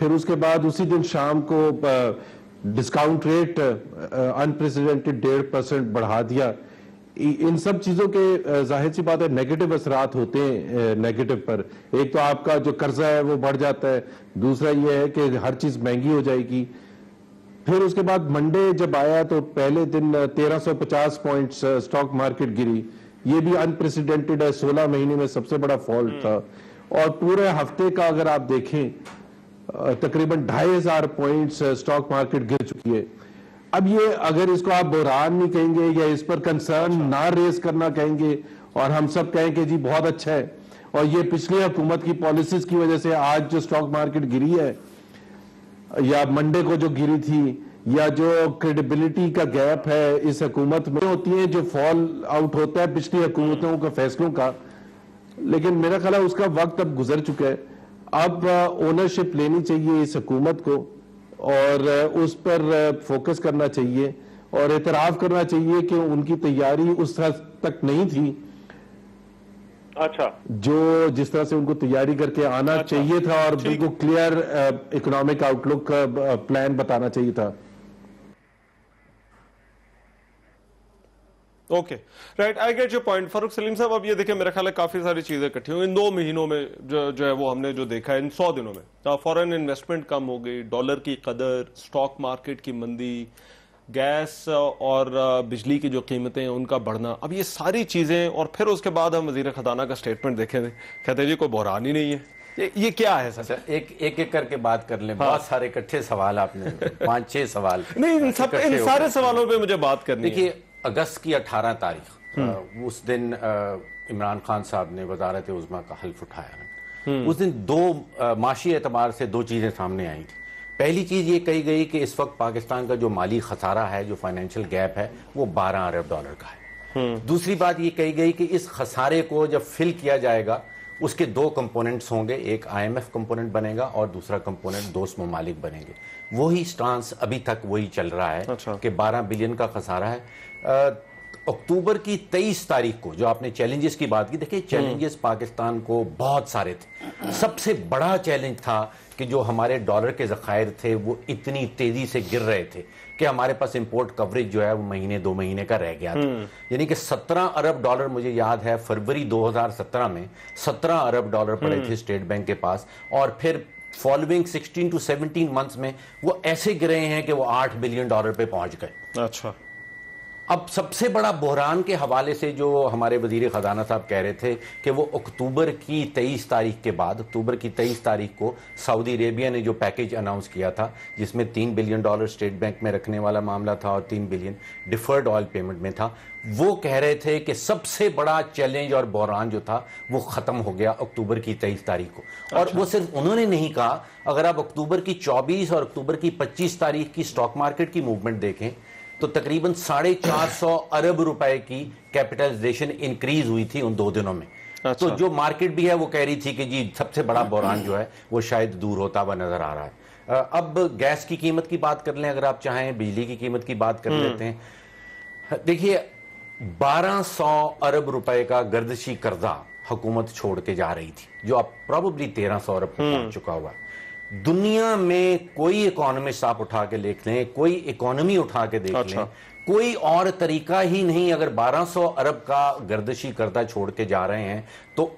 پھر اس کے بعد اسی دن شام کو ڈسکاؤنٹ ریٹ انپریسیڈنٹڈ 1.5% بڑھا دیا. ان سب چیزوں کے ظاہر سی بات ہے نیگیٹو اثرات ہوتے ہیں نیگیٹو پر. ایک تو آپ کا جو قرضہ ہے وہ بڑھ جاتا ہے, دوسرا یہ ہے کہ ہر چیز مہنگی ہو جائے گی. پھر اس کے بعد منڈے جب آیا تو پہلے دن 1350 پوائنٹس سٹاک مارکیٹ گری, یہ بھی انپریسیڈنٹڈ ہے, 16 مہینے میں سب سے بڑا فال تھا. اور پورے ہفتے کا اگر آپ دیکھیں تقریباً 2500 پوائنٹس سٹاک مارکیٹ گر چکی ہے. اب یہ اگر اس کو آپ بحران نہیں کہیں گے یا اس پر کنسرن نہ ریز کرنا کہیں گے اور ہم سب کہیں کہ جی بہت اچھا ہے, اور یہ پچھلی حکومت کی پالیسیز کی وجہ سے آج جو سٹاک مارکیٹ گری ہے یا منڈے کو جو گری تھی, یا جو کریڈیبلٹی کا گیپ ہے اس حکومت میں ہوتی ہیں جو فال آؤٹ ہوتا ہے پچھلی حکومتوں کے فیصلوں کا. لیکن میرا خیال ہے اس کا وقت اب گزر چکا ہے. اب اونرشپ لینی چاہیے اس حکومت کو اور اس پر فوکس کرنا چاہیے اور اعتراف کرنا چاہیے کہ ان کی تیاری اس حد تک نہیں تھی اچھا جو جس طرح سے ان کو تیاری کر کے آنا چاہیے تھا, اور بالکل کلیئر اکنامک آؤٹ لک کا پلان بتانا چاہیے تھا. Okay right, I get your point. Farooq Saleem Sahab, اب یہ دیکھیں میرا خیال ہے کافی ساری چیزیں اکٹھی ہوئی ان 2 مہینوں میں جو ہے وہ ہم نے جو دیکھا ہے ان 100 دنوں میں. فورن انویسٹمنٹ کم ہو گئی, ڈالر کی قدر, سٹاک مارکیٹ کی مندی, گیس اور بجلی کی جو قیمتیں ہیں ان کا بڑھنا, اب یہ ساری چیزیں, اور پھر اس کے بعد ہم وزیر خزانہ کا سٹیٹمنٹ دیکھیں تھے, کہتے ہیں جی کوئی بحران ہی نہیں ہے. یہ کیا ہے سر؟ ایک کر کے بات کر لیں. بہت سارے اکٹھے سوال آپ نے 5-6 سوال. نہیں, ان سارے سوالوں پہ مجھے بات کرنی ہے. دیکھیے اگست کی 18 تاریخ اس دن عمران خان صاحب نے وزارت عظمیٰ کا حلف اٹھایا. اس دن 2 معاشی اعتبار سے 2 چیزیں سامنے آئی تھیں. پہلی چیز یہ کہی گئی کہ اس وقت پاکستان کا جو مالی خسارہ ہے, جو فائنینشل گیپ ہے, وہ $12 ارب کا ہے. دوسری بات یہ کہی گئی کہ اس خسارے کو جب فل کیا جائے گا اس کے 2 کمپوننٹس ہوں گے, ایک IMF کمپوننٹ بنے گا اور دوسرا کمپوننٹ دوست ممالک بنیں گے. وہی سٹانس ابھی تک وہی چل رہا ہے کہ 12 بلین کا خسارہ ہے. اکتوبر کی 23 تاریخ کو جو آپ نے چیلنجز کی بات کی, دیکھیں چیلنجز پاکستان کو بہت سارے تھے. سب سے بڑا چیلنج تھا کہ جو ہمارے ڈالر کے ذخائر تھے وہ اتنی تیزی سے گر رہے تھے کہ ہمارے پاس امپورٹ کوریج جو ہے وہ 2 مہینے کا رہ گیا تھا. یعنی کہ $17 ارب مجھے یاد ہے فروری 2017 میں $17 ارب پڑے تھے اسٹیٹ بینک کے پاس, اور پھر فالوئنگ 16 to 17 منتھس میں وہ ایسے گرے ہیں کہ وہ $8 بلین پہ پہنچ گئے. اچھا, اب سب سے بڑا بحران کے حوالے سے جو ہمارے وزیر خزانہ صاحب کہہ رہے تھے کہ وہ اکتوبر کی 23 تاریخ کے بعد, اکتوبر کی 23 تاریخ کو سعودی عربیہ نے جو پیکیج اناؤنس کیا تھا جس میں $3 بلین اسٹیٹ بینک میں رکھنے والا معاملہ تھا اور 3 بلین ڈیفرڈ آئل پیمنٹ میں تھا, وہ کہہ رہے تھے کہ سب سے بڑا چیلنج اور بحران جو تھا وہ ختم ہو گیا اکتوبر کی 23 تاریخ کو. اور وہ صرف انہوں نے نہیں کہا, اگر آپ اکتوبر کی 24 اور اکتوبر کی 25 تاریخ کی سٹاک مارکیٹ کی موومنٹ دیکھیں تو تقریباً 450 ارب روپے کی کیپٹلائزیشن انکریز ہوئی تھی ان 2 دنوں میں. تو جو مارکیٹ بھی ہے وہ کہہ رہی تھی کہ جی سب سے بڑا بحران جو ہے وہ شاید دور ہوتا ہوا نظر آ رہا ہے. اب گیس کی قیمت کی بات کر لیں اگر آپ چاہیں, بجلی کی قیمت کی بات کر لیتے ہیں. دیکھیے 1200 ارب روپے کا گردشی قرضہ حکومت چھوڑ کے جا رہی تھی جو اب پروبیبلی 1300 ارب پہنچ چکا ہوا ہے. دنیا میں کوئی اکانومسٹ آپ اٹھا کے دیکھ لیں, کوئی اکانومی اٹھا کے دیکھ لیں, کوئی اور طریقہ ہی نہیں. اگر 1200 ارب کا گردشی قرضہ چھوڑ کے جا رہے ہیں تو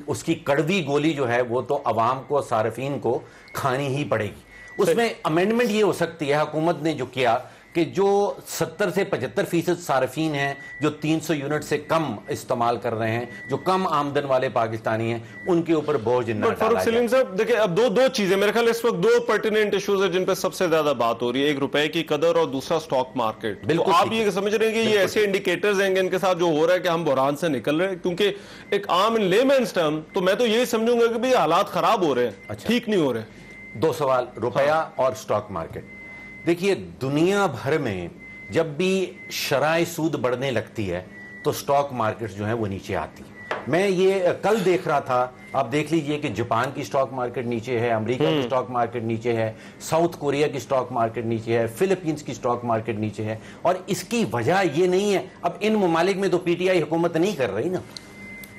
اس کی کڑوی گولی جو ہے وہ تو عوام کو, صارفین کو کھانی ہی پڑے گی. اس میں امینڈمنٹ یہ ہو سکتی ہے حکومت نے جو کیا کہ جو 70 سے 75% صارفین ہیں جو 300 یونٹ سے کم استعمال کر رہے ہیں, جو کم آمدن والے پاکستانی ہیں, ان کے اوپر بوجھ نہ ڈالا جائے. فاروق سلیم صاحب دیکھیں اب دو چیزیں میرے خیال اس وقت 2 پرٹیننٹ ایشوز ہیں جن پہ سب سے زیادہ بات ہو رہی ہے, ایک روپے کی قدر اور دوسرا سٹاک مارکیٹ. بالکل آپ یہ سمجھ رہے ہیں کہ یہ ایسے انڈیکیٹرز ہیں ان کے ساتھ جو ہو رہا ہے کہ ہم بحران سے نکل رہے ہیں, کیونکہ ایک عام لے مینس ٹرم تو میں تو یہی سمجھوں گا کہ بھئی حالات خراب ہو رہے ہیں, ٹھیک نہیں ہو رہے. 2 سوال, روپیہ اور سٹاک مارکیٹ. دیکھیے دنیا بھر میں جب بھی شرائح سود بڑھنے لگتی ہے تو سٹاک مارکیٹ جو ہیں وہ نیچے آتی ہے. میں یہ کل دیکھ رہا تھا, آپ دیکھ لیجئے کہ جاپان کی سٹاک مارکیٹ نیچے ہے, امریکہ کی سٹاک مارکیٹ نیچے ہے, ساؤتھ کوریا کی سٹاک مارکیٹ نیچے ہے, فلپینز کی سٹاک مارکیٹ نیچے ہے. اور اس کی وجہ یہ نہیں ہے, اب ان ممالک میں تو پی ٹی آئی حکومت نہیں کر رہی نا,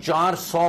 400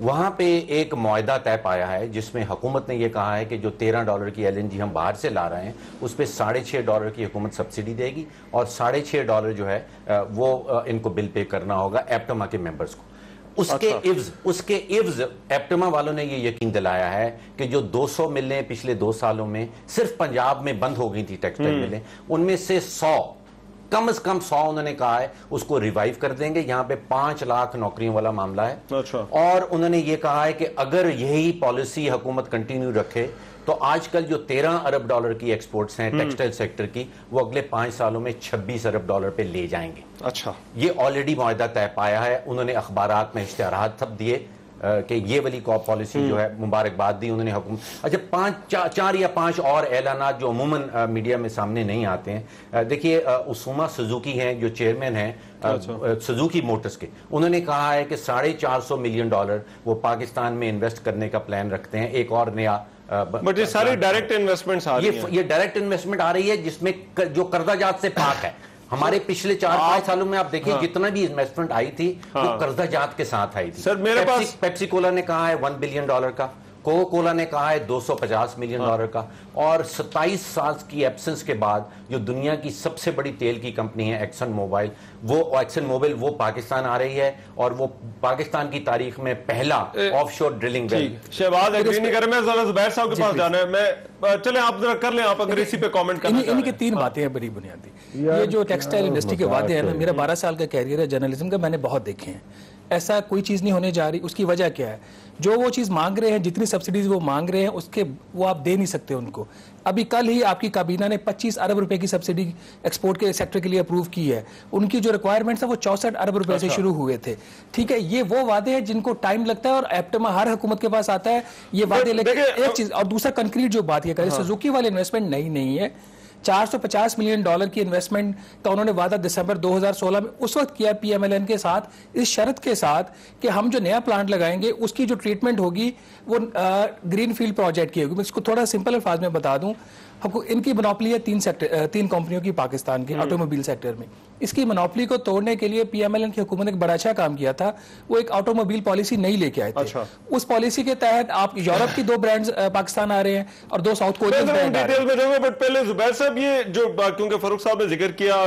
وہاں پہ ایک معاہدہ طے پایا ہے جس میں حکومت نے یہ کہا ہے کہ جو $13 کی LNG ہم باہر سے لا رہے ہیں اس پہ $6.5 کی حکومت سبسڈی دے گی اور $6.5 جو ہے وہ ان کو بل پے کرنا ہوگا ایپٹما کے ممبرز کو. اس کے عوض ایپٹما والوں نے یہ یقین دلایا ہے کہ جو 200 ملیں پچھلے 2 سالوں میں صرف پنجاب میں بند ہو گئی تھی ٹیکسٹائل ملیں, ان میں سے 100 کم از کم 100 انہوں نے کہا ہے اس کو ریوائیو کر دیں گے. یہاں پہ 5 لاکھ نوکریوں والا معاملہ ہے. اور انہوں نے یہ کہا ہے کہ اگر یہی پالیسی حکومت کنٹینیو رکھے تو آج کل جو $13 ارب کی ایکسپورٹس ہیں ٹیکسٹائل سیکٹر کی, وہ اگلے 5 سالوں میں $26 ارب پہ لے جائیں گے. اچھا, یہ آلریڈی معاہدہ طے پایا ہے. انہوں نے اخبارات میں اشتہارات تھپ دیے کہ یہ والی کاپ پالیسی جو ہے مبارکباد دی انہوں نے حکومت. اچھا 4 یا 5 اور اعلانات جو عموماً میڈیا میں سامنے نہیں آتے ہیں. دیکھیے اسوما سزوکی ہیں جو چیئرمین ہیں سزوکی موٹرز کے, انہوں نے کہا ہے کہ $450 ملین وہ پاکستان میں انویسٹ کرنے کا پلان رکھتے ہیں. ایک اور نیا بٹ یہ ساری ڈائریکٹ انویسٹمنٹس آ رہی ہیں. یہ ڈائریکٹ انویسٹمنٹ آ رہی ہے جس میں جو قرضہ جات سے پاک ہے. ہمارے پچھلے 4-5 سالوں میں آپ دیکھیں جتنا بھی انویسٹمنٹ آئی تھی وہ قرضہ جات کے ساتھ آئی تھی. سر میرے پاس پیپسی کولا نے کہا ہے $1 بلین کا, کوکا کولا نے کہا ہے $250 ملین کا, اور 27 سال کی ایبسنس کے بعد جو دنیا کی سب سے بڑی تیل کی کمپنی ہے ایکسن موبل وہ پاکستان آ رہی ہے اور وہ پاکستان کی تاریخ میں پہلا آف شور ڈرلنگ ویل. شہباز ایگری نہیں کر رہے, میں زبیر صاحب کے پاس جانا ہے. میں چلیں آپ ذرا کر لیں, آپ اگر اسی پہ کامنٹ کرنا چاہیں. ان کی 3 باتیں ہیں بڑی بنیادی. یہ جو ٹیکسٹائل انڈسٹری کے وعدے ہیں نا, میرا 12 سال کا کیریئر ہے جرنلزم کا, میں نے بہت دیکھے ہیں. ایسا کوئی چیز نہیں ہونے جا رہی. اس کی وجہ کیا ہے؟ جو وہ چیز مانگ رہے ہیں, جتنی سبسڈیز وہ مانگ رہے ہیں اس کے وہ آپ دے نہیں سکتے ان کو. ابھی کل ہی آپ کی کابینہ نے $25 ارب کی سبسڈی ایکسپورٹ کے سیکٹر کے لیے اپروو کی ہے. ان کی جو ریکوائرمنٹس ہیں وہ $64 ارب سے شروع ہوئے تھے. ٹھیک ہے, یہ وہ وعدے ہیں جن کو ٹائم لگتا ہے اور ایپٹما ہر حکومت کے پاس آتا ہے یہ وعدے. لیکن ایک چیز اور دوسرا کنکریٹ جو بات یہ کرے, سزوکی والے انویسٹمنٹ نہیں ہے. $450 ملین کی انویسٹمنٹ کا انہوں نے وعدہ دسمبر 2016 میں اس وقت کیا PMLN کے ساتھ, اس شرط کے ساتھ کہ ہم جو نیا پلانٹ لگائیں گے اس کی جو ٹریٹمنٹ ہوگی وہ گرین فیلڈ پروجیکٹ کی ہوگی. میں اس کو تھوڑا سمپل الفاظ میں بتا دوں, ان کی منوپلی ہے 3 کمپنیوں کی پاکستان کے آٹو موبائل سیکٹر میں. اس کی منوپلی کو توڑنے کے لیے PMLN کی حکومت نے ایک بڑا اچھا کام کیا تھا. وہ ایک آٹو موبائل پالیسی نہیں لے کے آئے تھے. اس پالیسی کے تحت آپ یورپ کی 2 برانڈز پاکستان آ رہے ہیں اور 2 ساؤتھ کورین برانڈ آ رہے ہیں. بٹ پہلے زبیر صاحب یہ جو کیونکہ فاروق صاحب نے ذکر کیا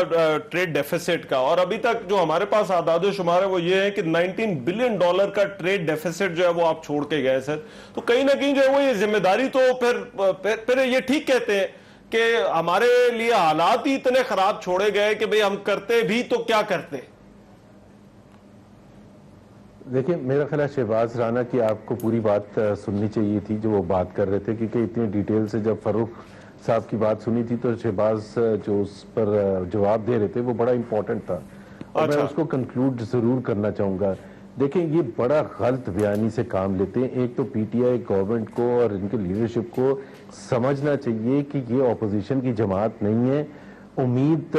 ٹریڈ ڈیفیسٹ کا, اور ابھی تک جو ہمارے پاس اعداد و شمار ہے وہ یہ ہے کہ $19 بلین کا ٹریڈ ڈیفیسٹ جو ہے وہ آپ چھوڑ کے گئے سر. تو کہیں نہ کہیں جو ہے وہ یہ ذمہ داری تو پھر یہ ٹھیک کہتے ہیں کہ ہمارے لیے حالات ہی اتنے خراب چھوڑے گئے کہ بھئی ہم کرتے بھی تو کیا کرتے. دیکھیں میرا خیال ہے شہباز رانا کی آپ کو پوری بات سننی چاہیے تھی جو وہ بات کر رہے تھے, کیونکہ اتنی ڈیٹیل سے جب فاروق صاحب کی بات سنی تھی تو شہباز جو اس پر جواب دے رہے تھے وہ بڑا امپورٹنٹ تھا, اور میں اس کو کنکلوڈ ضرور کرنا چاہوں گا. دیکھیں یہ بڑا غلط بیانی سے کام لیتے ہیں. ایک تو PTI گورنمنٹ کو اور ان کے لیڈرشپ کو سمجھنا چاہیے کہ یہ اپوزیشن کی جماعت نہیں ہے. امید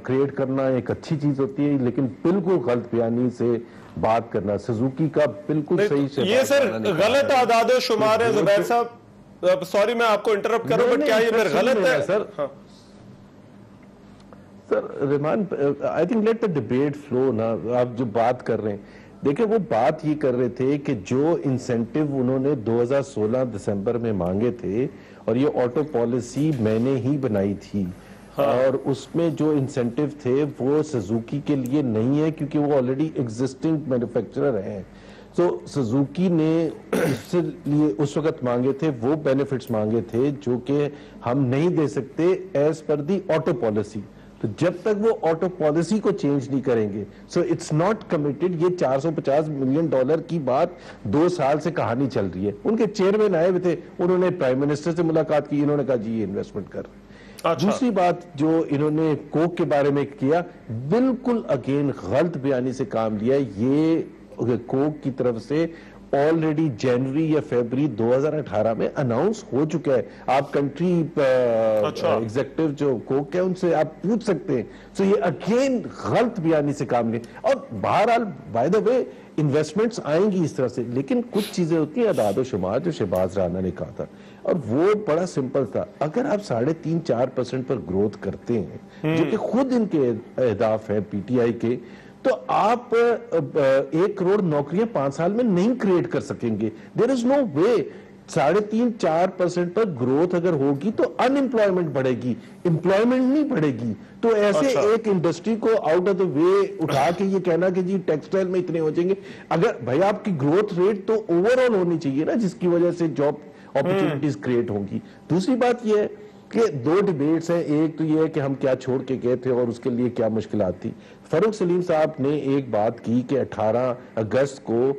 کریٹ کرنا ایک اچھی چیز ہوتی ہے, لیکن بالکل غلط بیانی سے بات کرنا. سزوکی کا بالکل صحیح یہ سر غلط اعداد و شمار ہے زبیر صاحب, سوری میں آپ کو انٹرپٹ کروں, بٹ کیا یہ پھر غلط ہے sir? Sir Rehman I think let the debate flow نا. آپ جو بات کر رہے ہیں دیکھیں وہ بات یہ کر رہے تھے کہ جو انسینٹیو انہوں نے 2016 دسمبر میں مانگے تھے, اور یہ آٹو پالیسی میں نے ہی بنائی تھی, اور اس میں جو انسینٹیو تھے وہ سزوکی کے لیے نہیں ہے کیونکہ وہ آلریڈی ایگزسٹنگ مینوفیکچرر ہیں. تو سزوکی نے اس لیے اس وقت مانگے تھے وہ بینیفٹس مانگے تھے جو کہ ہم نہیں دے سکتے ایز پر دی آٹو پالیسی. تو جب تک وہ آٹو پالیسی کو چینج نہیں کریں گے, سو اٹس ناٹ کمیٹڈ. یہ $450 ملین کی بات 2 سال سے کہانی چل رہی ہے. ان کے چیئرمین آئے ہوئے تھے, انہوں نے پرائم منسٹر سے ملاقات کی, انہوں نے کہا جی یہ انویسٹمنٹ کر. دوسری بات جو انہوں نے کوک کے بارے میں کیا, بالکل اگین غلط بیانی سے کام لیا. یہ کوک کی طرف سے آلریڈی جنوری یا فیبری 2018 میں اناؤنس ہو چکا ہے. آپ کنٹری ایگزیکٹو جو کوک ہے ان سے آپ پوچھ سکتے ہیں. سو یہ اگین غلط بیانی سے کام لیں. اور بہرحال بائی دا وے انویسٹمنٹس آئیں گی اس طرح سے, لیکن کچھ چیزیں ہوتی ہیں اعداد و شمار جو شہباز رانا نے کہا تھا, اور وہ بڑا سمپل تھا. اگر آپ 3.5-4% پر گروتھ کرتے ہیں جو کہ خود ان کے اہداف ہیں PTI کے, تو آپ 1 کروڑ نوکریاں 5 سال میں نہیں کریٹ کر سکیں گے. دیر از نو وے. 3.5-4% پر گروتھ اگر ہوگی تو ان امپلائمنٹ بڑھے گی, امپلائمنٹ نہیں بڑھے گی. تو ایسے ایک انڈسٹری کو آؤٹ آف دا وے اٹھا کے یہ کہنا کہ جی ٹیکسٹائل میں اتنے ہو جائیں گے, اگر بھائی آپ کی گروتھ ریٹ تو اوور آل ہونی چاہیے نا, جس کی وجہ سے جاب اپرچونٹیز کریٹ ہوں گی. دوسری بات یہ ہے کہ 2 ڈیبیٹس ہیں. ایک تو یہ ہے کہ ہم کیا چھوڑ کے گئے تھے اور اس کے لیے کیا مشکلات تھی. فاروق سلیم صاحب نے ایک بات کی کہ 18 اگست کو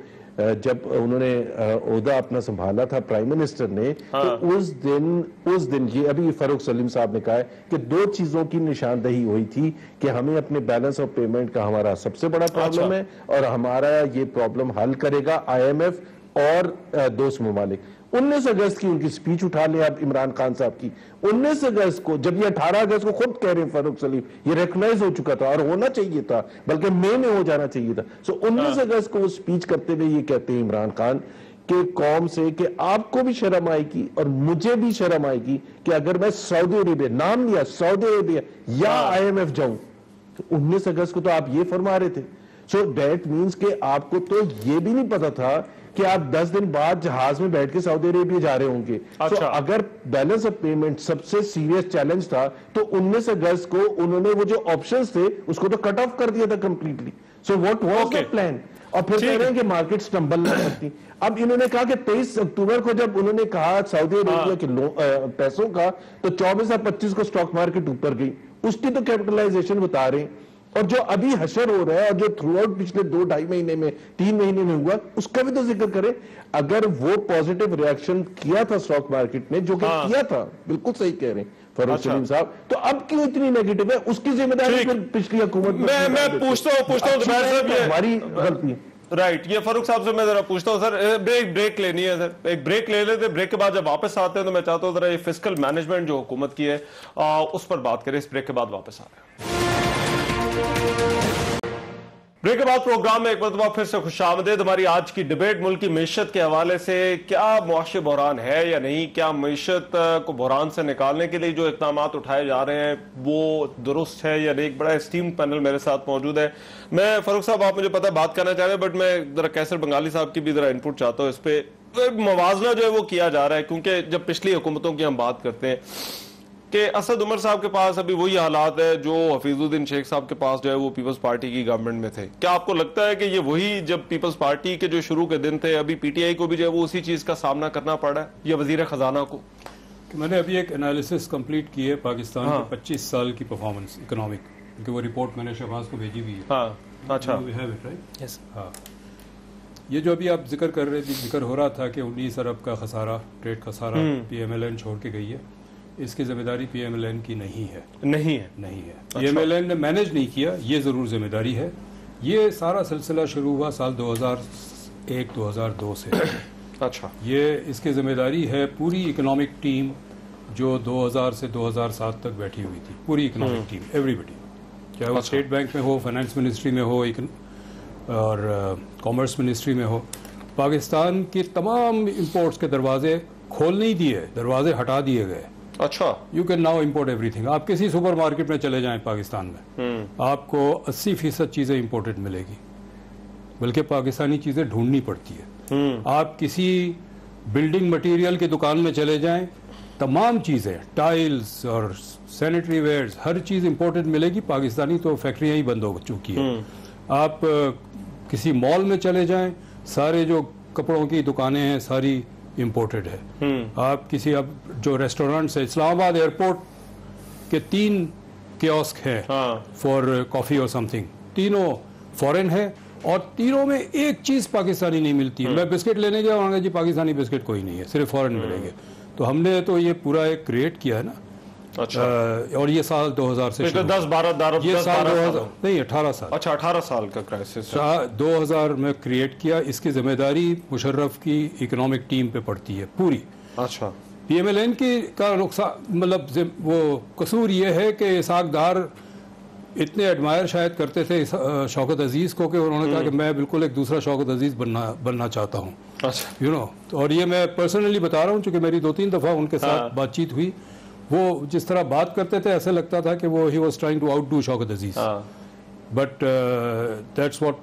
جب انہوں نے عہدہ اپنا سنبھالا تھا پرائم منسٹر نے, تو اس دن یہ ابھی فاروق سلیم صاحب نے کہا ہے کہ 2 چیزوں کی نشاندہی ہوئی تھی کہ ہمیں اپنے بیلنس آف پیمنٹ کا ہمارا سب سے بڑا پرابلم ہے, اور ہمارا یہ پرابلم حل کرے گا IMF اور دوست ممالک. 19 اگست کی ان کی سپیچ اٹھا لیں آپ عمران خان صاحب کی. 19 اگست کو جب یہ 18 اگست کو خود کہہ رہے ہیں فاروق سلیم, یہ ریکگنائز ہو چکا تھا اور ہونا چاہیے تھا, بلکہ مئی میں ہو جانا چاہیے تھا. 19 اگست کو وہ سپیچ کرتے ہوئے یہ کہتے ہیں عمران خان کہ قوم سے کہ آپ کو بھی شرم آئے گی اور مجھے بھی شرم آئے گی کہ اگر میں سعودی عربیہ, نام لیا سعودی عربیہ یا IMF جاؤں. تو 19 اگست کو تو آپ یہ فرما رہے تھے. سو دیٹ مینس کہ آپ کو تو یہ بھی نہیں پتا تھا کہ آپ 10 دن بعد جہاز میں بیٹھ کے سعودی عربیہ جا رہے ہوں گے. تو اگر بیلنس آف پیمنٹ سب سے سیریس چیلنج تھا تو 19 اگست کو انہوں نے وہ جو آپشنز تھے اس کو تو کٹ آف کر دیا تھا completely. So what was the plan? اور پھر کہہ رہے ہیں کہ مارکیٹ سٹمبل نہ کرتی. اب انہوں نے کہا کہ 23 اکتوبر کو جب انہوں نے کہا سعودی عربیہ کے پیسوں کا, تو 24 اور 25 کو سٹاک مارکیٹ اوپر گئی. اس کی تو کیپٹلائزیشن بتا رہے ہیں. اور جو ابھی حشر ہو رہا ہے اور جو تھرو آؤٹ پچھلے 2-2.5 مہینے میں 3 مہینے میں ہوا, اس کا بھی تو ذکر کریں. اگر وہ پازیٹیو ریاکشن کیا تھا سٹاک مارکیٹ نے, جو کہ کیا تھا, بالکل صحیح کہہ رہے ہیں فاروق سلیم صاحب, تو اب کیوں اتنی نیگیٹو ہے؟ اس کی ذمہ داری پچھلی حکومت میں پوچھتا ہوں ہماری غلطی. رائٹ, یہ فاروق صاحب سے میں ذرا پوچھتا ہوں سر, بریک لینی ہے سر, ایک بریک لے لیتے. بریک کے بعد جب واپس آتے ہیں تو میں چاہتا ہوں ذرا یہ فسکل مینجمنٹ جو حکومت کی ہے اس پر بات کریں. اس بریک کے بعد واپس آ رہے ہیں. بریک کے بعد پروگرام میں ایک مرتبہ پھر سے خوش آمدید. ہماری آج کی ڈیبیٹ ملک کی معیشت کے حوالے سے, کیا معاشی بحران ہے یا نہیں, کیا معیشت کو بحران سے نکالنے کے لیے جو اقدامات اٹھائے جا رہے ہیں وہ درست ہے یا نہیں. ایک بڑا اسٹیمڈ پینل میرے ساتھ موجود ہے. میں فاروق صاحب, آپ مجھے پتا بات کرنا چاہ رہے ہیں, بٹ میں ذرا کیسر بنگالی صاحب کی بھی ذرا انپٹ چاہتا ہوں اس پہ. موازنہ جو ہے وہ کیا جا رہا ہے, کیونکہ جب پچھلی حکومتوں کی ہم بات کرتے ہیں کہ اسد عمر صاحب کے پاس ابھی وہی حالات ہے جو حفیظ الدین شیخ صاحب کے پاس جو ہے وہ پیپلز پارٹی کی گورنمنٹ میں تھے. کیا آپ کو لگتا ہے کہ یہ وہی جب پیپلز پارٹی کے جو شروع کے دن تھے, ابھی PTI کو بھی جو ہے وہ اسی چیز کا سامنا کرنا پڑا ہے, یا وزیر خزانہ کو؟ میں نے ابھی ایک انالیسس کمپلیٹ کی ہے پاکستان کے 25 سال کی پرفارمنس اکنامک, کیونکہ وہ رپورٹ میں نے شہباز کو بھیجی ہوئی ہے. ہاں اچھا, ہاں. یہ جو ابھی آپ ذکر کر رہے تھے, ذکر ہو رہا تھا کہ 19 ارب کا خسارہ, ٹریڈ خسارہ PMLN چھوڑ کے گئی ہے. اس کی ذمہ داری PMLN کی نہیں ہے. PMLN نے مینج نہیں کیا, یہ ضرور ذمہ داری ہے. یہ سارا سلسلہ شروع ہوا سال 2001-2002 سے. اچھا, یہ اس کی ذمہ داری ہے پوری اکنامک ٹیم جو 2000 سے 2007 تک بیٹھی ہوئی تھی, پوری اکنامک ٹیم, ایوری بڈی, چاہے وہ اسٹیٹ بینک میں ہو, فائنانس منسٹری میں ہو اور کامرس منسٹری میں ہو. پاکستان کی تمام امپورٹس کے دروازے کھول نہیں دیے, دروازے ہٹا دیے گئے. اچھا, you can now import every thing. آپ کسی سپر مارکیٹ میں چلے جائیں پاکستان میں, آپ کو 80% چیزیں امپورٹڈ ملے گی, بلکہ پاکستانی چیزیں ڈھونڈنی پڑتی ہے. آپ کسی بلڈنگ مٹیریل کی دکان میں چلے جائیں, تمام چیزیں, ٹائلز اور سینیٹری ویئرز, ہر چیز امپورٹڈ ملے گی. پاکستانی تو فیکٹریاں ہی بند ہو چکی ہیں. آپ کسی مال میں چلے جائیں, سارے جو کپڑوں کی دکانیں ہیں ساری امپورٹڈ ہے. آپ کسی, اب جو ریسٹورینٹس ہے, اسلام آباد ایئرپورٹ کے 3 کیوسک ہیں فار کافی اور سم تھنگ, تینوں فورن ہے, اور تینوں میں ایک چیز پاکستانی نہیں ملتی ہے. میں بسکٹ لینے گیا, وہاں جی پاکستانی بسکٹ کوئی نہیں ہے, صرف فورن ملیں گے. تو ہم نے تو یہ پورا ایک کریٹ کیا ہے نا. اور یہ سال 2000 سے 10-12 یہ سال نہیں 18 سال. اچھا, 18 سال کا کرائسس 2000 میں کریٹ کیا. اس کی ذمہ داری مشرف کی اکنامک ٹیم پہ پڑتی ہے پوری. اچھا, PMLN کا نقصان, مطلب وہ قصور یہ ہے کہ اسحاق ڈار اتنے ایڈمائر شاید کرتے تھے شوکت عزیز کو کہ انہوں نے کہا کہ میں بالکل ایک دوسرا شوکت عزیز بننا چاہتا ہوں. یو نو, اور یہ میں پرسنلی بتا رہا ہوں چونکہ میری 2-3 دفعہ ان کے ساتھ بات چیت ہوئی. وہ جس طرح بات کرتے تھے ایسے لگتا تھا کہ وہ ہی was trying to outdo Shaukat Aziz. but that's what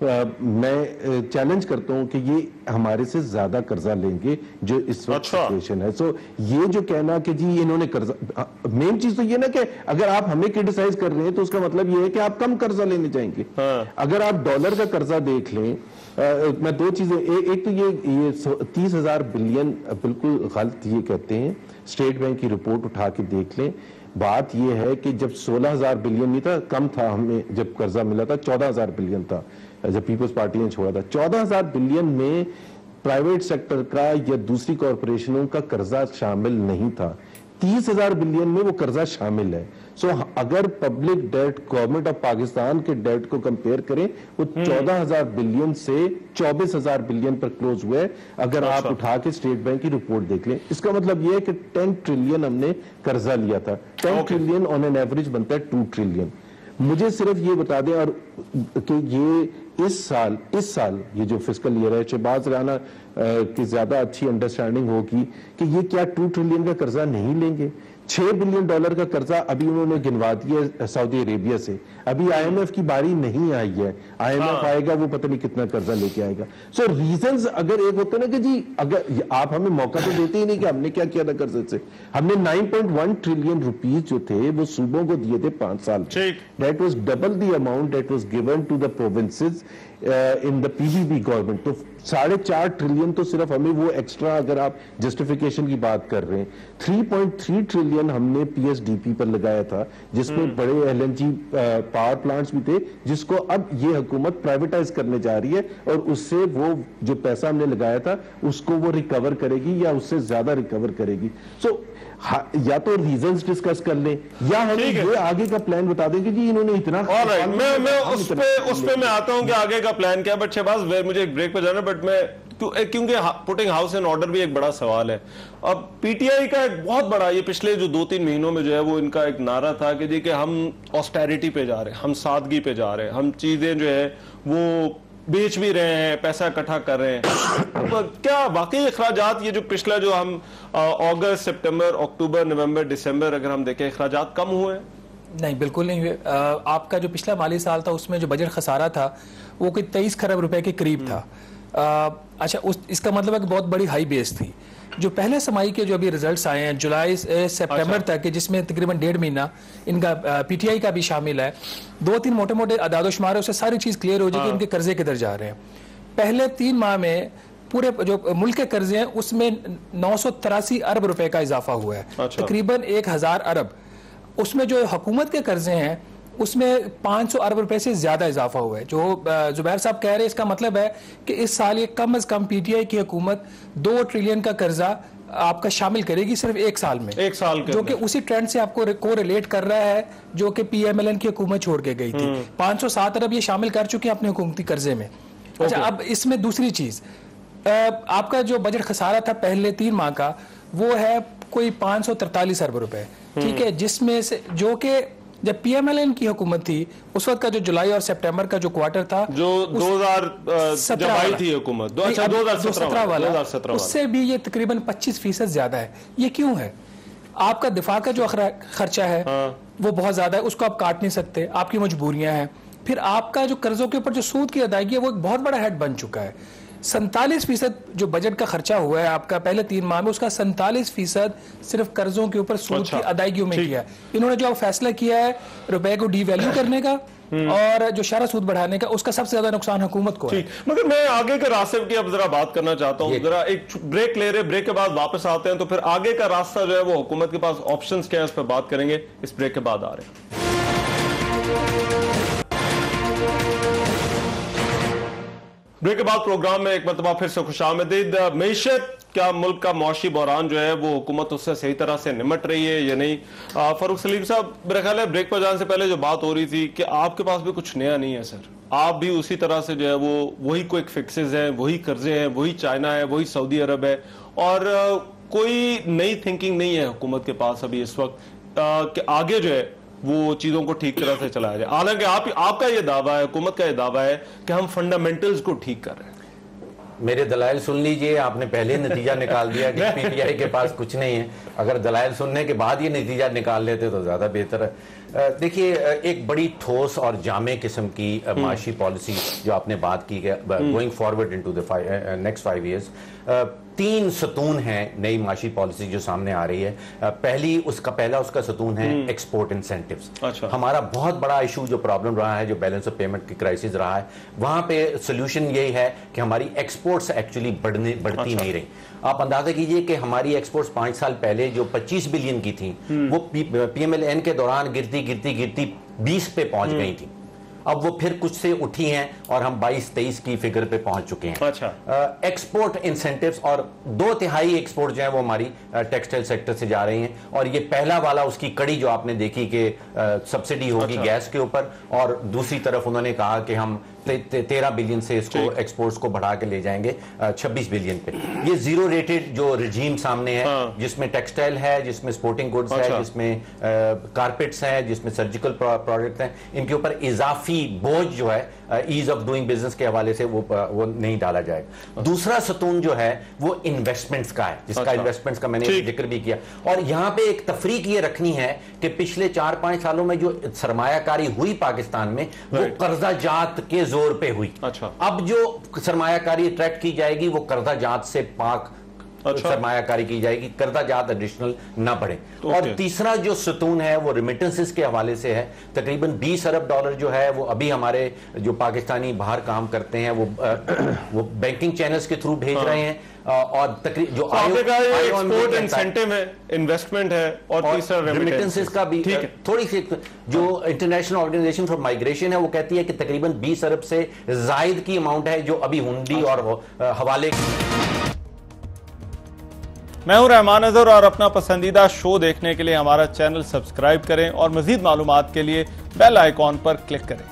میں چیلنج کرتا ہوں کہ یہ ہمارے سے زیادہ قرضہ لیں گے جو اس وقت سچویشن ہے. سو یہ جو کہنا کہ جی انہوں نے قرضہ, مین چیز تو یہ نا کہ اگر آپ ہمیں کرٹیسائز کر رہے ہیں تو اس کا مطلب یہ ہے کہ آپ کم قرضہ لینے جائیں گے. اگر آپ ڈالر کا قرضہ دیکھ لیں, میں دو چیزیں, ایک تو یہ 30,000 بلین بالکل غلط یہ کہتے ہیں, اسٹیٹ بینک کی رپورٹ اٹھا کے دیکھ لیں. بات یہ ہے کہ جب 16,000 بلین نہیں تھا, کم تھا, ہمیں جب قرضہ ملا تھا 14,000 بلین تھا جب پیپلز پارٹی نے چھوڑا تھا. 14,000 بلین میں پرائیویٹ سیکٹر کا یا دوسری کارپوریشنوں کا قرضہ شامل نہیں تھا. 30,000 بلین میں وہ قرضہ شامل ہے. سو اگر public debt government of Pakistan کے ڈیٹ کو کمپیئر کریں, وہ 14,000 بلین سے 24,000 بلین پر کلوز ہوئے. اگر آپ اٹھا کے اسٹیٹ بینک کی رپورٹ دیکھ لیں, اس کا مطلب یہ ہے کہ 10 ٹریلین ہم نے قرضہ لیا تھا. 10 ٹریلین آن این ایوریج بنتا ہے 2 ٹریلین. مجھے صرف یہ بتا دیں اور کہ یہ اس سال یہ جو فسکل ایئر ہے, شہباز رانا کی زیادہ اچھی انڈرسٹینڈنگ ہوگی کہ یہ کیا 2 ٹریلین کا قرضہ نہیں لیں گے. 6 بلین ڈالر کا قرضہ ابھی انہوں نے گنوا دیا سعودی عربیہ سے. ابھی آئی ایم ایف کی باری نہیں آئی ہے, آئی ایم ایف آئے گا وہ پتہ نہیں کتنا قرضہ لے کے آئے گا. سو ریزنز اگر ایک ہوتے نا کہ جی اگر آپ ہمیں موقع تو دیتے ہی نہیں کہ ہم نے کیا کیا تھا قرضے سے. ہم نے 9.1 ٹریلین روپیز جو تھے وہ صوبوں کو دیے تھے 5 سال. That was double the amount that was given to the provinces in the P B B government. تو 4.5 ٹریلین تو صرف ہمیں وہ ایکسٹرا, اگر آپ جسٹیفیکیشن کی بات کر رہے ہیں, 3.3 ٹریلین ہم نے پی ایس ڈی پی پر لگایا تھا, جس میں بڑے L N G power plants بھی تھے, جس کو اب یہ حکومت پرائیویٹائز کرنے جا رہی ہے, اور اس سے وہ جو پیسہ ہم نے لگایا تھا اس کو وہ ریکور کرے گی یا اس سے زیادہ ریکور کرے گی. سو یا تو ریزنز ڈسکس کر لیں یا ہمیں یہ آگے کا پلان بتا دیں کہ جی انہوں نے اتنا. میں اس پہ میں آتا ہوں کہ آگے کا پلان کیا. بٹ شہباز مجھے ایک بریک پہ جانا, بٹ میں کیونکہ پوٹنگ ہاؤس ان آرڈر بھی ایک بڑا سوال ہے. اب پی ٹی آئی کا ایک بہت بڑا, یہ پچھلے جو 2-3 مہینوں میں جو ہے وہ ان کا ایک نعرہ تھا کہ جی کہ ہم آسٹیرٹی پہ جا رہے ہیں, ہم سادگی پہ جا رہے ہیں, ہم چیزیں جو ہے وہ بیچ بھی رہے ہیں, پیسہ اکٹھا کر رہے ہیں. کیا واقعی اخراجات, یہ جو پچھلا جو ہم اگست, سپٹمبر, اکتوبر, نومبر, دسمبر اگر ہم دیکھیں, اخراجات کم ہوئے ہیں؟ نہیں, بالکل نہیں ہوئے. آپ کا جو پچھلا مالی سال تھا اس میں جو بجٹ خسارہ تھا وہ کوئی 23 کروڑ روپے کے قریب تھا. اچھا, اس کا مطلب ہے کہ بہت بڑی ہائی بیس تھی. جو پہلے سمائی کے جو ابھی ریزلٹس آئے ہیں جولائی سے سپٹمبر تک, جس میں تقریباً 1.5 مہینہ ان کا پی ٹی آئی کا بھی شامل ہے, 2-3 موٹے موٹے اعداد و شمار ہے, اس سے ساری چیز کلیئر ہو جائے کہ ان کے قرضے کدھر جا رہے ہیں. پہلے 3 ماہ میں پورے جو ملک کے قرضے ہیں اس میں 983 ارب روپے کا اضافہ ہوا ہے, تقریباً 1000 ارب. اس میں جو حکومت کے قرضے ہیں اس میں 500 ارب روپے سے زیادہ اضافہ ہوا ہے. جو زبیر صاحب کہہ رہے ہیں, اس کا مطلب ہے کہ اس سال یہ کم از کم پی ٹی آئی کی حکومت 2 ٹریلین کا قرضہ آپ کا شامل کرے گی صرف 1 سال میں, جو کہ اسی ٹرینڈ سے آپ کو ریلیٹ کر رہا ہے جو کہ پی ایم ایل این کی حکومت چھوڑ کے گئی تھی. 507 ارب یہ شامل کر چکے ہیں اپنے حکومتی قرضے میں. اچھا, اب اس میں دوسری چیز, آپ کا جو بجٹ خسارہ تھا پہلے 3 ماہ کا وہ ہے کوئی 543 ارب روپے, ٹھیک ہے, جس میں سے جو کہ جب پی ایم ایل این کی حکومت تھی اس وقت کا جو جولائی اور سپٹمبر کا جو کوارٹر تھا, جو 2017 تھی حکومت, 2017 والا, اس سے بھی یہ تقریباً 25% زیادہ ہے. یہ کیوں ہے؟ آپ کا دفاع کا جو خرچہ ہے وہ بہت زیادہ ہے, اس کو آپ کاٹ نہیں سکتے, آپ کی مجبوریاں ہیں. پھر آپ کا جو قرضوں کے اوپر جو سود کی ادائیگی ہے وہ ایک بہت بڑا ہیڈ بن چکا ہے. 47% جو بجٹ کا خرچہ ہوا ہے آپ کا پہلے 3 ماہ میں, اس کا 47% صرف قرضوں کے اوپر سود کی ادائیگیوں میں کیا ہے. انہوں نے جو فیصلہ کیا ہے روپے کو ڈی ویلیو کرنے کا اور جو شرح سود بڑھانے کا, اس کا سب سے زیادہ نقصان حکومت کو ہے. مگر میں آگے کے راستے کی اب ذرا بات کرنا چاہتا ہوں, ذرا ایک بریک لے رہے, بریک کے بعد واپس آتے ہیں, تو پھر آگے کا راستہ جو ہے وہ حکومت کے پاس آپشنز کیا ہے اس پہ بات کریں گے. اس بریک کے بعد آ رہے ہیں. بریک کے بعد پروگرام میں ایک مرتبہ پھر سے خوش آمدید. معیشت کیا ملک کا معاشی بحران جو ہے وہ حکومت اس سے صحیح طرح سے نمٹ رہی ہے یا نہیں؟ فاروق سلیم صاحب, میرا خیال ہے بریک پر جانے سے پہلے جو بات ہو رہی تھی کہ آپ کے پاس بھی کچھ نیا نہیں ہے سر, آپ بھی اسی طرح سے جو ہے وہ وہی کوئک فکسز ہیں, وہی قرضے ہیں, وہی چائنا ہے, وہی سعودی عرب ہے, اور کوئی نئی تھنکنگ نہیں ہے حکومت کے پاس ابھی اس وقت کہ آگے جو ہے وہ چیزوں کو ٹھیک طرح سے چلایا جائے. حالانکہ آپ کا یہ دعویٰ ہے, حکومت کا یہ دعویٰ ہے کہ ہم فنڈامنٹلز کو ٹھیک کر رہے ہیں. میرے دلائل سن لیجئے. آپ نے پہلے نتیجہ نکال دیا کہ پی ٹی آئی کے پاس کچھ نہیں ہے. اگر دلائل سننے کے بعد یہ نتیجہ نکال لیتے تو زیادہ بہتر ہے. دیکھیے ایک بڑی ٹھوس اور جامع قسم کی معاشی پالیسی جو آپ نے بات کی کہ going forward into the next 5 years 3 ستون ہیں نئی معاشی پالیسی جو سامنے آ رہی ہے. پہلا اس کا ستون ہے ایکسپورٹ انسینٹیوز. ہمارا بہت بڑا ایشو جو پرابلم رہا ہے جو بیلنس آف پیمنٹ کی کرائسس رہا ہے وہاں پہ سولوشن یہی ہے کہ ہماری ایکسپورٹس ایکچولی بڑھتی نہیں رہی. آپ اندازہ کیجئے کہ ہماری ایکسپورٹس 5 سال پہلے جو 25 بلین کی تھیں وہ پی ایم ایل این کے دوران گرتی 20 پہ پہنچ گئی تھیں. اب وہ پھر کچھ سے اٹھی ہیں اور ہم 22-23 کی فگر پہ پہنچ چکے ہیں. ایکسپورٹ انسینٹیوز اور 2/3 ایکسپورٹ جو ہیں وہ ہماری ٹیکسٹائل سیکٹر سے جا رہی ہیں. اور یہ پہلا والا اس کی کڑی جو آپ نے دیکھی کہ سبسڈی ہوگی گیس کے اوپر, اور دوسری طرف انہوں نے کہا کہ ہم 13 بلین سے اس کو ایکسپورٹس کو بڑھا کے لے جائیں گے 26 بلین پہ. یہ زیرو ریٹڈ جو رجیم سامنے ہے جس میں ٹیکسٹائل ہے, جس میں سپورٹنگ گڈز ہے, جس میں کارپیٹس ہیں, جس میں سرجیکل پروڈکٹ ہیں, ان کے اوپر اضافی بوجھ جو ہے ایز آف ڈوئنگ بزنس کے حوالے سے وہ نہیں ڈالا جائے گا. دوسرا ستون جو ہے وہ انویسٹمنٹس کا ہے جس کا انویسٹمنٹس کا میں نے ذکر بھی کیا. اور یہاں پہ ایک تفریق یہ رکھنی ہے کہ پچھلے 4-5 سالوں میں جو سرمایہ کاری ہوئی پاکستان میں وہ قرضہ جات کے زور پہ ہوئی. اب جو سرمایہ کاری اٹریکٹ کی جائے گی وہ قرضہ جات سے پاک سرمایہ کاری کی جائے گی, قرضہ جات ایڈیشنل نہ بڑھے. اور تیسرا جو ستون ہے وہ ریمیٹنسز کے حوالے سے ہے. تقریباً $20 ارب جو ہے وہ ابھی ہمارے جو پاکستانی باہر کام کرتے ہیں وہ بینکنگ چینلز کے تھرو بھیج رہے ہیں. اور جو ایکسپورٹ انسینٹیو ہے, انویسٹمنٹ ہے, اور تیسرا ریمیٹنسز کا بھی تھوڑی سی جو انٹرنیشنل آرگنائزیشن فار مائگریشن ہے وہ کہتی ہے کہ تقریباً 20 ارب سے زائد کی اماؤنٹ ہے جو ابھی ہنڈی اور حوالے. میں ہوں رحمان اظہر, اور اپنا پسندیدہ شو دیکھنے کے لیے ہمارا چینل سبسکرائب کریں اور مزید معلومات کے لیے بیل آئیکن پر کلک کریں.